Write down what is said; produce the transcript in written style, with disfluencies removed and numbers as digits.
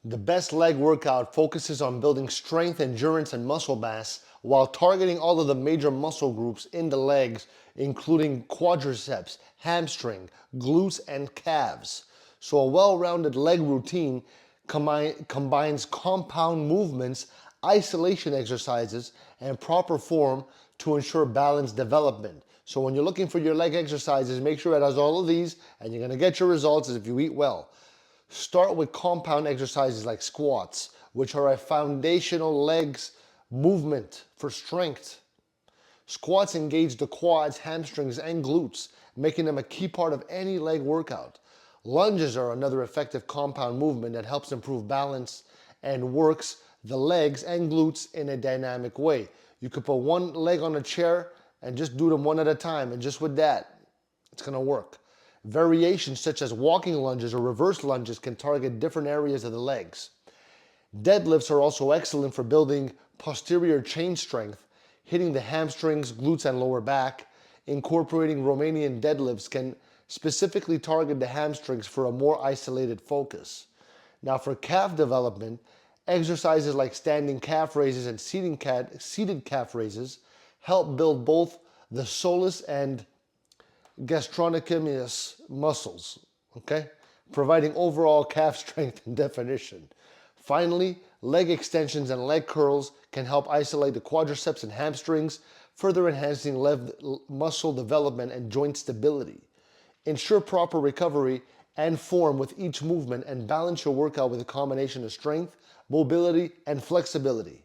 The best leg workout focuses on building strength, endurance, and muscle mass while targeting all of the major muscle groups in the legs, including quadriceps, hamstring, glutes, and calves. So a well-rounded leg routine combines compound movements, isolation exercises, and proper form to ensure balanced development. So when you're looking for your leg exercises, make sure it has all of these, and you're gonna get your results if you eat well. Start with compound exercises like squats, which are a foundational legs movement for strength. Squats engage the quads, hamstrings, and glutes, making them a key part of any leg workout. Lunges are another effective compound movement that helps improve balance and works the legs and glutes in a dynamic way. You could put one leg on a chair and just do them one at a time, and just with that, it's gonna work. Variations such as walking lunges or reverse lunges can target different areas of the legs. Deadlifts are also excellent for building posterior chain strength, hitting the hamstrings, glutes, and lower back. Incorporating Romanian deadlifts can specifically target the hamstrings for a more isolated focus. Now for calf development, exercises like standing calf raises and seated calf raises help build both the soleus and gastrocnemius muscles, okay? Providing overall calf strength and definition. Finally, leg extensions and leg curls can help isolate the quadriceps and hamstrings, further enhancing muscle development and joint stability. Ensure proper recovery and form with each movement and balance your workout with a combination of strength, mobility, and flexibility.